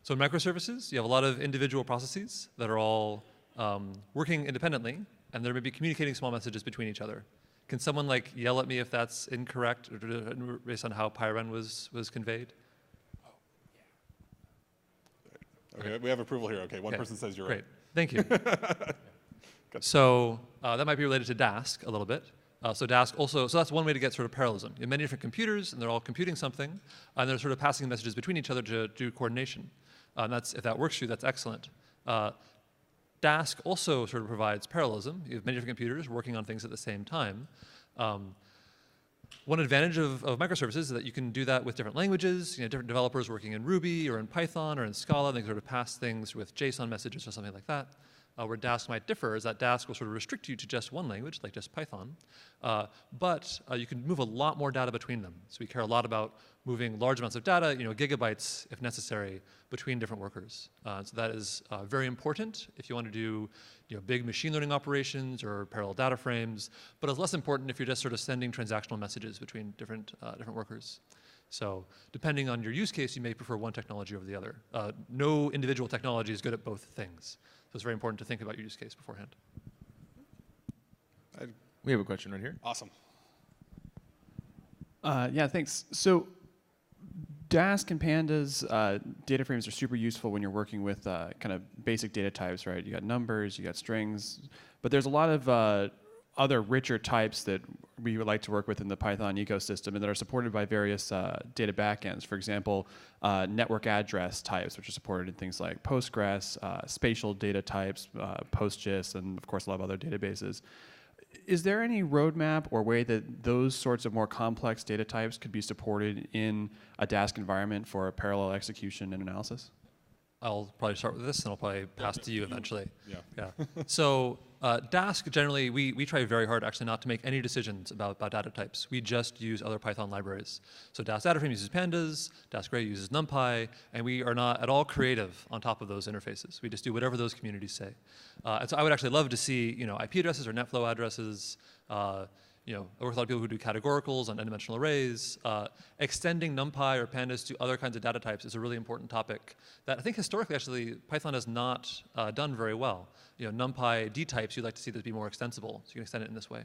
So in microservices, you have a lot of individual processes that are all working independently, and they're maybe communicating small messages between each other. Can someone like yell at me if that's incorrect or based on how pyren was conveyed? Okay, we have approval here. Okay, one person says you're Great. right. Thank you. So that might be related to Dask a little bit. So Dask also, so that's one way to get sort of parallelism. You have many different computers, and they're all computing something, and they're sort of passing messages between each other to do coordination. And that's, if that works for you, that's excellent. Dask also sort of provides parallelism. You have many different computers working on things at the same time. One advantage of microservices is that you can do that with different languages. You know, different developers working in Ruby or in Python or in Scala, they can sort of pass things with JSON messages or something like that. Where Dask might differ is that Dask will sort of restrict you to just one language, like just Python. But you can move a lot more data between them. So we care a lot about moving large amounts of data, gigabytes if necessary, between different workers. So that is very important if you want to do big machine learning operations or parallel data frames. But it's less important if you're just sort of sending transactional messages between different workers. So depending on your use case, you may prefer one technology over the other. No individual technology is good at both things. So it's very important to think about your use case beforehand. We have a question right here. Awesome. Yeah, thanks. So Dask and Pandas data frames are super useful when you're working with kind of basic data types, right? You got numbers, you got strings, but there's a lot of other richer types that we would like to work with in the Python ecosystem and that are supported by various data backends. For example, network address types, which are supported in things like Postgres, spatial data types, PostGIS, and of course a lot of other databases. Is there any roadmap or way that those sorts of more complex data types could be supported in a Dask environment for parallel execution and analysis? I'll probably start with this, and I'll probably pass to you eventually. Yeah. So Dask, generally, we try very hard actually not to make any decisions about data types. We just use other Python libraries. So Dask Data Frame uses Pandas, Dask Array uses NumPy, and we are not at all creative on top of those interfaces. We just do whatever those communities say. And so I would actually love to see IP addresses or NetFlow addresses. I work with a lot of people who do categoricals on n-dimensional arrays. Extending NumPy or Pandas to other kinds of data types is a really important topic that I think historically, actually, Python has not done very well. NumPy D types, you'd like to see this be more extensible, so you can extend it in this way.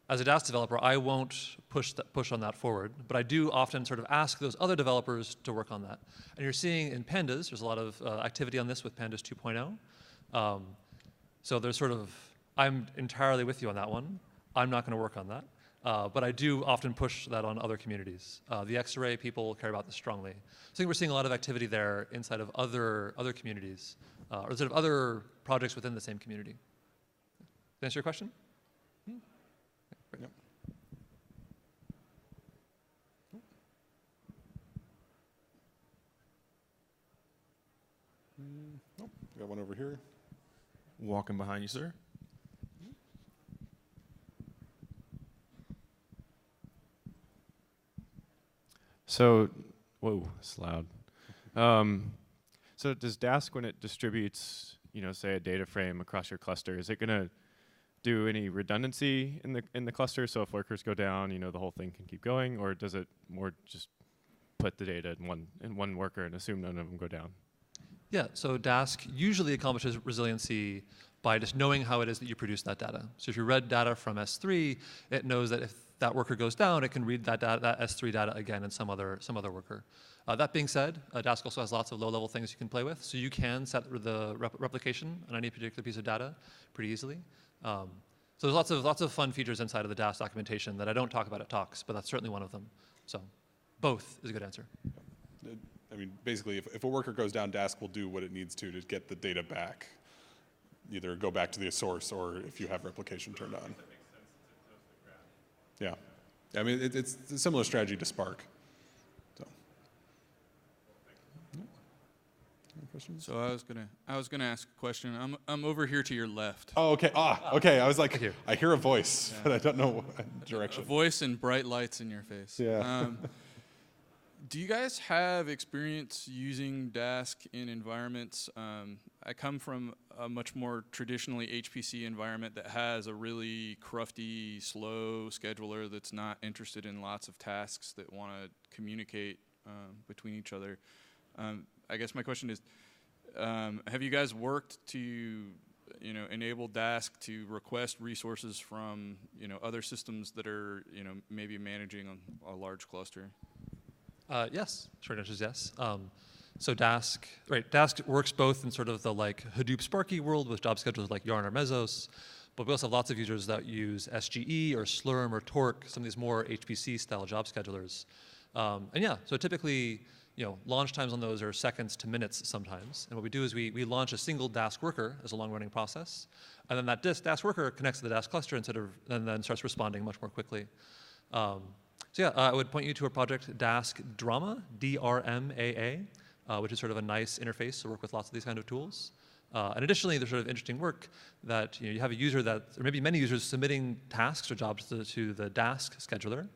As a Dask developer, I won't push on that forward, but I do often sort of ask those other developers to work on that. And you're seeing in Pandas, there's a lot of activity on this with Pandas 2.0. So there's sort of, I'm entirely with you on that one. I'm not going to work on that, but I do often push that on other communities. The X-Array people care about this strongly. So I think we're seeing a lot of activity there inside of other communities, or sort of other projects within the same community. Did I answer your question? Yep. Nope. We got one over here. Walking behind you, sir. So, whoa, it's loud. So does Dask, when it distributes, say a data frame across your cluster, is it going to do any redundancy in the cluster? So if workers go down, the whole thing can keep going, or does it more just put the data in one worker and assume none of them go down? Yeah. So Dask usually accomplishes resiliency by just knowing how it is that you produce that data. So if you read data from S3, it knows that if that worker goes down, it can read that S3 data again in some other worker. That being said, Dask also has lots of low-level things you can play with. So you can set the replication on any particular piece of data pretty easily. So there's lots of fun features inside of the Dask documentation that I don't talk about at talks, but that's certainly one of them. So both is a good answer. I mean, basically, if a worker goes down, Dask will do what it needs to get the data back. Either go back to the source, or if you have replication turned on. Yeah. I mean, it's a similar strategy to Spark. So. Any questions? So I was gonna ask a question. I'm over here to your left. Oh, okay. Okay. I was like, I hear a voice, but I don't know what direction. A voice and bright lights in your face. Yeah. Do you guys have experience using Dask in environments? I come from a much more traditionally HPC environment that has a really crufty, slow scheduler that's not interested in lots of tasks that want to communicate between each other. I guess my question is, have you guys worked to enable Dask to request resources from other systems that are maybe managing a large cluster? Yes, short answer is yes. So Dask works both in sort of the like Hadoop Sparky world with job schedulers like Yarn or Mesos, but we also have lots of users that use SGE or Slurm or Torque, some of these more HPC style job schedulers. And yeah, so typically, launch times on those are seconds to minutes sometimes. And what we do is we launch a single Dask worker as a long-running process, and then that Dask worker connects to the Dask cluster and then starts responding much more quickly. So yeah, I would point you to a project, Dask Drama, DRMAA, which is sort of a nice interface to work with lots of these kind of tools. And additionally, there's sort of interesting work that you have a user or maybe many users submitting tasks or jobs to the Dask scheduler,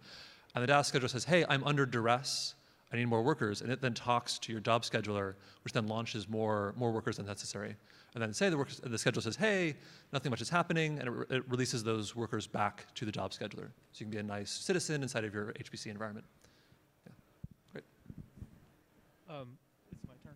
and the Dask scheduler says, "Hey, I'm under duress. I need more workers," and it then talks to your job scheduler, which then launches more workers than necessary. And then say the scheduler says, "Hey, nothing much is happening," and it releases those workers back to the job scheduler. So you can be a nice citizen inside of your HPC environment. Yeah, great. It's my turn.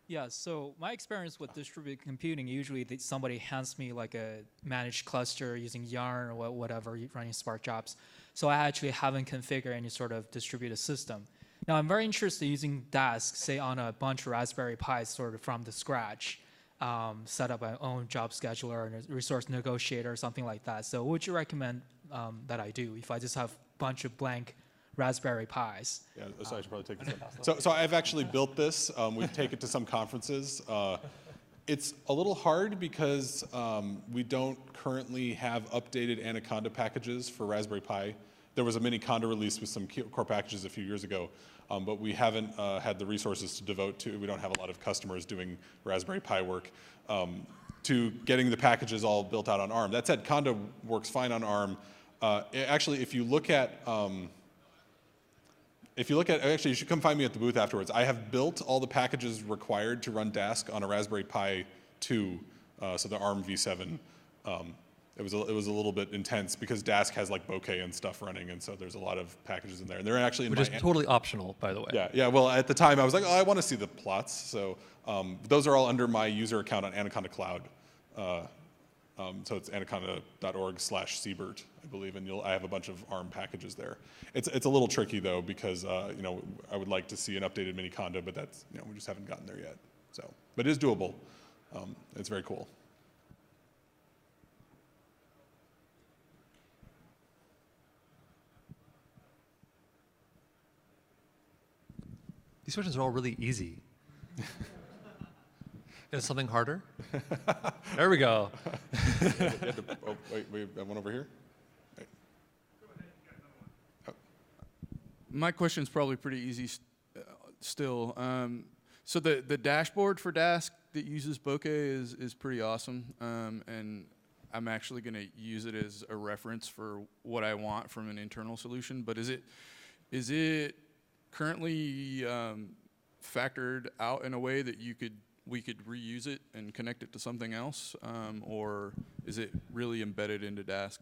Yeah, so my experience with distributed computing, usually somebody hands me like a managed cluster using Yarn or whatever, running Spark jobs. So I actually haven't configured any sort of distributed system. Now I'm very interested in using Dask, say on a bunch of Raspberry Pis sort of from the scratch, set up my own job scheduler and a resource negotiator or something like that. So what would you recommend that I do if I just have a bunch of blank Raspberry Pis? Yeah, so I should probably take this up. So I've actually built this. We take it to some conferences. It's a little hard because we don't currently have updated Anaconda packages for Raspberry Pi. There was a mini Conda release with some core packages a few years ago, but we haven't had the resources to devote to. We don't have a lot of customers doing Raspberry Pi work to getting the packages all built out on ARM. That said, Conda works fine on ARM. Actually, if you look at, actually, you should come find me at the booth afterwards. I have built all the packages required to run Dask on a Raspberry Pi 2, so the ARM v7. It was a little bit intense because Dask has like bokeh and stuff running, and so there's a lot of packages in there. And they're actually in Which is totally optional, by the way. Yeah. Well, at the time I was like, oh, I want to see the plots. So those are all under my user account on Anaconda Cloud. So it's anaconda.org/Seibert, I believe, and I have a bunch of ARM packages there. It's a little tricky though because I would like to see an updated mini Conda, but that's we just haven't gotten there yet. So, but it is doable. It's very cool. These questions are all really easy. Is something harder? There we go. Oh, wait, I have one over here. Right. Oh. My question's probably pretty easy still. So the dashboard for Dask that uses bokeh is pretty awesome, and I'm actually going to use it as a reference for what I want from an internal solution. But is it currently factored out in a way that we could reuse it and connect it to something else, or is it really embedded into Dask?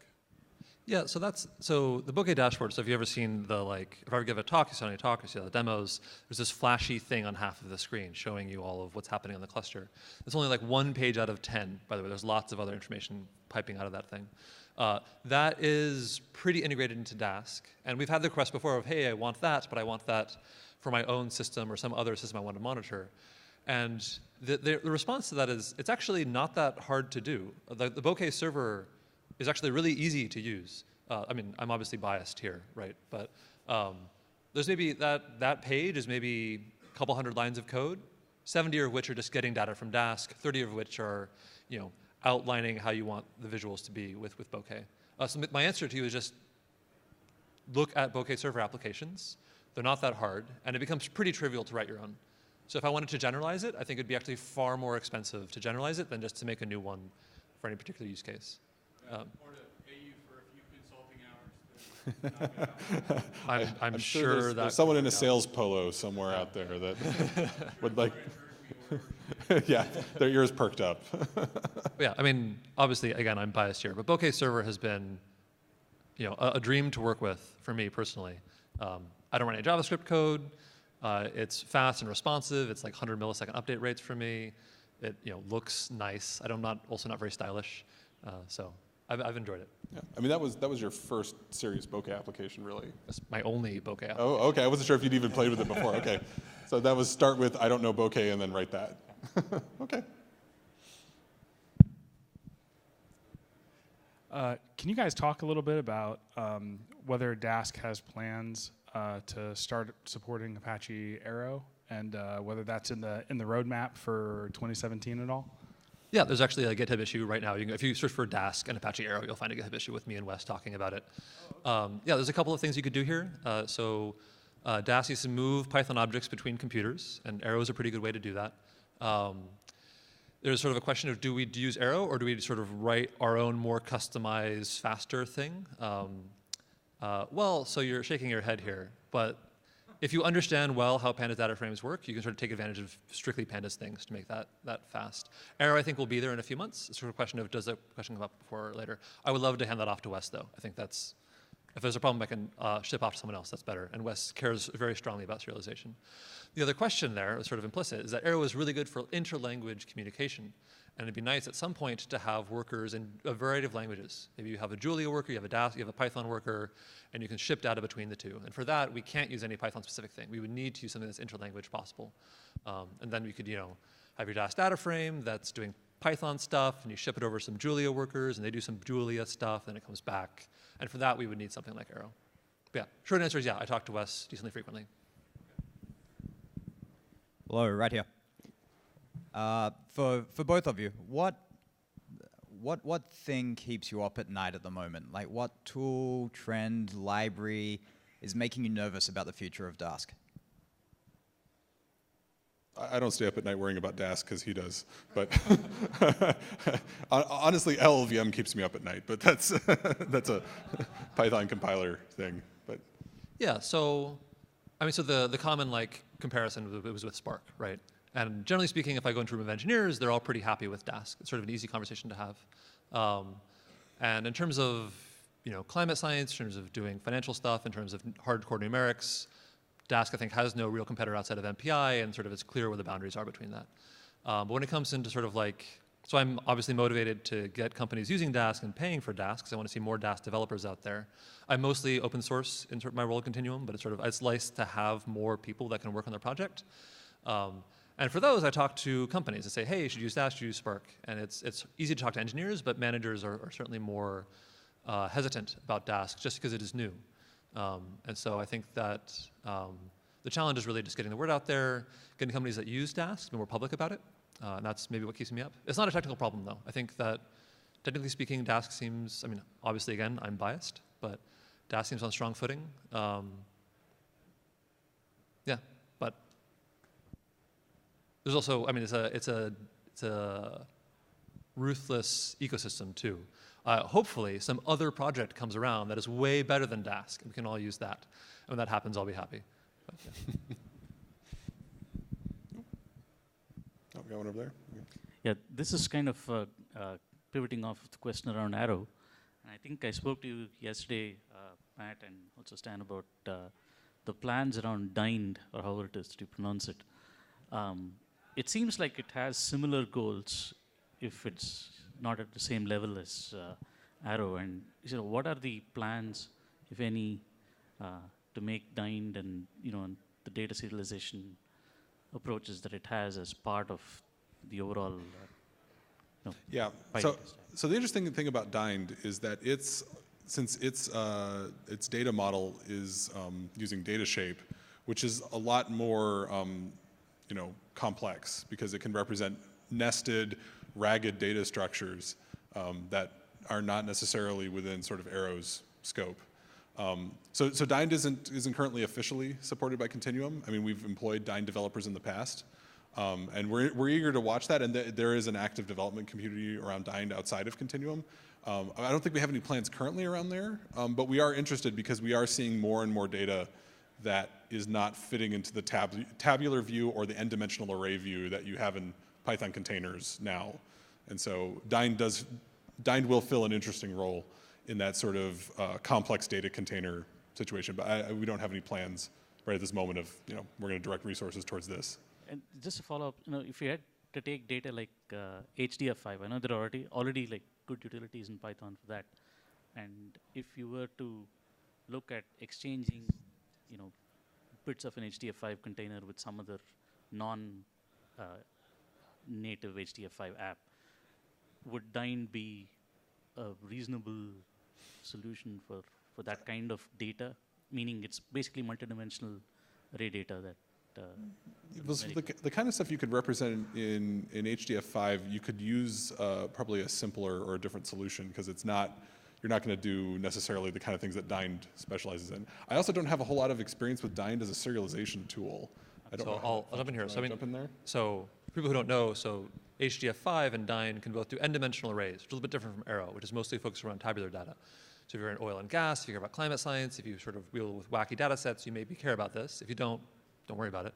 Yeah, so the bokeh dashboard. So if you ever seen if I ever give a talk, you see on a talk, you see the demos. There's this flashy thing on half of the screen showing you all of what's happening on the cluster. It's only like 1 page out of 10. By the way, there's lots of other information piping out of that thing. That is pretty integrated into Dask, and we've had the request before of, hey, I want that, but I want that for my own system or some other system I want to monitor. And the response to that is, it's actually not that hard to do. The bokeh server is actually really easy to use. I mean, I'm obviously biased here, right? But there's maybe that page is maybe a couple hundred lines of code, 70 of which are just getting data from Dask, 30 of which are, outlining how you want the visuals to be with bokeh. So my answer to you is just look at bokeh server applications. They're not that hard, and it becomes pretty trivial to write your own. So if I wanted to generalize it, I think it'd be actually far more expensive to generalize it than just to make a new one for any particular use case. Or to pay you for a few consulting hours. I'm sure that there's someone in a sales polo somewhere out there that would like. Yeah, their ears perked up. Yeah, I mean, obviously, again, I'm biased here, but bokeh server has been, a dream to work with for me personally. I don't write any JavaScript code. It's fast and responsive. It's like 100 millisecond update rates for me. It looks nice. I'm also not very stylish, so I've enjoyed it. Yeah. I mean, that was your first serious bokeh application, really. It's my only bokeh app. Oh, okay. I wasn't sure if you'd even played with it before. Okay. So that was start with I don't know bokeh and then write that. Okay. Can you guys talk a little bit about whether Dask has plans to start supporting Apache Arrow, and whether that's in the roadmap for 2017 at all? Yeah, there's actually a GitHub issue right now. If you search for Dask and Apache Arrow, you'll find a GitHub issue with me and Wes talking about it. Yeah, there's a couple of things you could do here. Dask used to move Python objects between computers, and Arrow is a pretty good way to do that. There's sort of a question of do we use Arrow, or do we sort of write our own more customized, faster thing? Well, so you're shaking your head here, but if you understand well how Pandas data frames work, you can sort of take advantage of strictly Pandas things to make that fast. Arrow, I think, will be there in a few months. It's sort of a question of does that question come up before or later. I would love to hand that off to Wes, though. I think that's, if there's a problem, I can ship off to someone else. That's better. And Wes cares very strongly about serialization. The other question there, sort of implicit, is that Arrow is really good for interlanguage communication. And it'd be nice at some point to have workers in a variety of languages. Maybe you have a Julia worker, you have a Dask, you have a Python worker, and you can ship data between the two. And for that, we can't use any Python-specific thing. We would need to use something that's interlanguage possible. And then we could, have your Dask data frame that's doing Python stuff, and you ship it over some Julia workers, and they do some Julia stuff, then it comes back. And for that, we would need something like Arrow. But yeah, short answer is yeah, I talk to Wes decently frequently. Hello, right here. For both of you, what thing keeps you up at night at the moment? Like, what tool, trend, library is making you nervous about the future of Dask? I don't stay up at night worrying about Dask because he does. But honestly, LLVM keeps me up at night. But that's a Python compiler thing. But yeah, so the common comparison was with Spark, right? And generally speaking, if I go into a room of engineers, they're all pretty happy with Dask. It's sort of an easy conversation to have. And in terms of climate science, in terms of doing financial stuff, in terms of hardcore numerics, Dask, I think, has no real competitor outside of MPI, and sort of it's clear where the boundaries are between that. But when it comes into sort of so I'm obviously motivated to get companies using Dask and paying for Dask, because I want to see more Dask developers out there. I'm mostly open source in sort of my role Continuum, but it's nice to have more people that can work on their project. And for those, I talk to companies and say, hey, you should use Dask, you should use Spark. And it's easy to talk to engineers, but managers are certainly more hesitant about Dask just because it is new. And so I think that the challenge is really just getting the word out there, getting companies that use Dask, be more public about it. And that's maybe what keeps me up. It's not a technical problem, though. I think that, technically speaking, Dask seems, obviously, again, I'm biased, but Dask seems on strong footing. Yeah, but there's also, it's a ruthless ecosystem, too. Hopefully, some other project comes around that is way better than Dask, and we can all use that. And when that happens, I'll be happy. But, yeah. Oh, we got one over there. Yeah, this is kind of pivoting off of the question around Arrow. And I think I spoke to you yesterday, Matt, and also Stan, about the plans around Dind, or however it is to pronounce it. It seems like it has similar goals if it's not at the same level as Arrow. And what are the plans, if any, to make Dind and the data serialization approaches that it has as part of the overall yeah. So the interesting thing about Dind is that since its data model is using data shape, which is a lot more complex because it can represent nested, ragged data structures that are not necessarily within sort of Arrow's scope. So Dind isn't currently officially supported by Continuum. We've employed Dind developers in the past, and we're eager to watch that. And there is an active development community around Dind outside of Continuum. I don't think we have any plans currently around there, but we are interested because we are seeing more and more data that is not fitting into the tabular view or the n-dimensional array view that you have in Python containers now. And so Dind will fill an interesting role in that sort of complex data container situation, but we don't have any plans right at this moment of, we're going to direct resources towards this. And just to follow up, if you had to take data like HDF5, I know there are already like good utilities in Python for that. And if you were to look at exchanging, bits of an HDF5 container with some other non-native HDF5 app, would Dyn be a reasonable solution for that kind of data? Meaning it's basically multidimensional array data that. The kind of stuff you could represent in HDF5, you could use probably a simpler or a different solution because you're not going to do necessarily the kind of things that Dyn specializes in. I also don't have a whole lot of experience with Dyn as a serialization tool. I'll jump in here. Jump in there? So for people who don't know, HDF5 and Dyn can both do n-dimensional arrays, which is a little bit different from Arrow, which is mostly focused around tabular data. So if you're in oil and gas, if you care about climate science, if you sort of deal with wacky data sets, you maybe care about this. If you don't worry about it.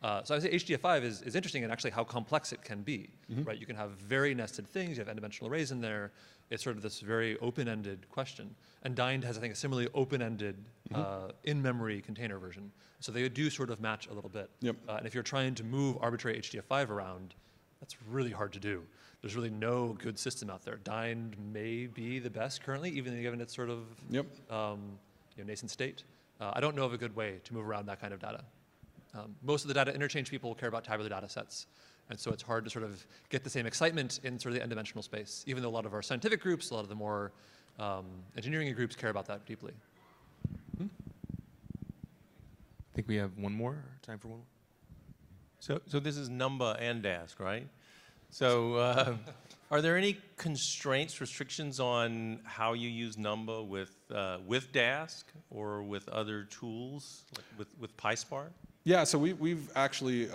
So I would say HDF5 is interesting in actually how complex it can be, right? You can have very nested things, you have n-dimensional arrays in there. It's sort of this very open-ended question. And Dyn has, I think, a similarly open-ended in-memory container version. So they do sort of match a little bit. Yep. And if you're trying to move arbitrary HDF5 around, that's really hard to do. There's really no good system out there. Dyn may be the best currently, even given its sort of nascent state. I don't know of a good way to move around that kind of data. Most of the data interchange people care about tabular data sets. And so it's hard to sort of get the same excitement in sort of the n-dimensional space, even though a lot of our scientific groups, a lot of the more engineering groups care about that deeply. I think we have one more, time for one more. So this is Numba and Dask, right? So are there any constraints, restrictions on how you use Numba with Dask or with other tools, like with PySpark? Yeah, so we've actually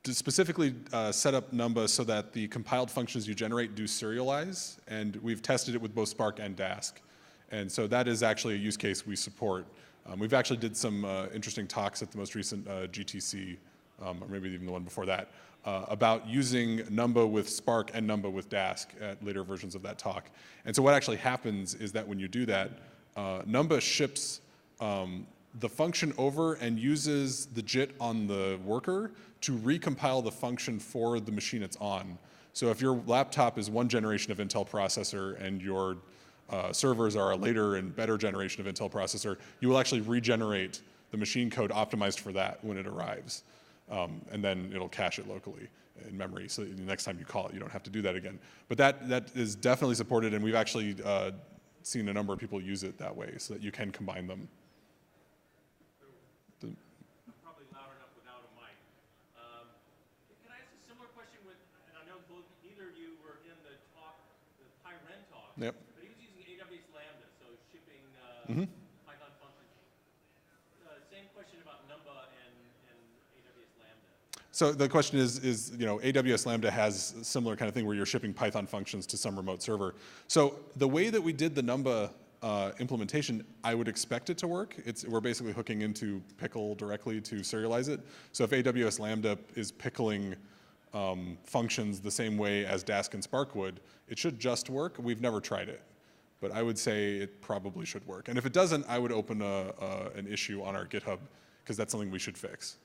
specifically set up Numba so that the compiled functions you generate do serialize, and we've tested it with both Spark and Dask. And so that is actually a use case we support. We've actually did some interesting talks at the most recent GTC, or maybe even the one before that, about using Numba with Spark and Numba with Dask at later versions of that talk. And so what actually happens is that when you do that, Numba ships the function over and uses the JIT on the worker to recompile the function for the machine it's on. So if your laptop is one generation of Intel processor and your servers are a later and better generation of Intel processor, you will actually regenerate the machine code optimized for that when it arrives. And then it'll cache it locally in memory, so that the next time you call it, you don't have to do that again. But that is definitely supported, and we've actually seen a number of people use it that way, so that you can combine them. I'm probably loud enough without a mic. Can I ask a similar question with, and I know neither of you were in the talk, the PyRen talk, Yep. but he was using AWS Lambda, so shipping Python functions. Same question about Numba and AWS Lambda. So the question is AWS Lambda has a similar kind of thing where you're shipping Python functions to some remote server. So the way that we did the Numba implementation, I would expect it to work. We're basically hooking into Pickle directly to serialize it. So if AWS Lambda is pickling functions the same way as Dask and Spark would, it should just work. We've never tried it, but I would say it probably should work. And if it doesn't, I would open an issue on our GitHub, because that's something we should fix.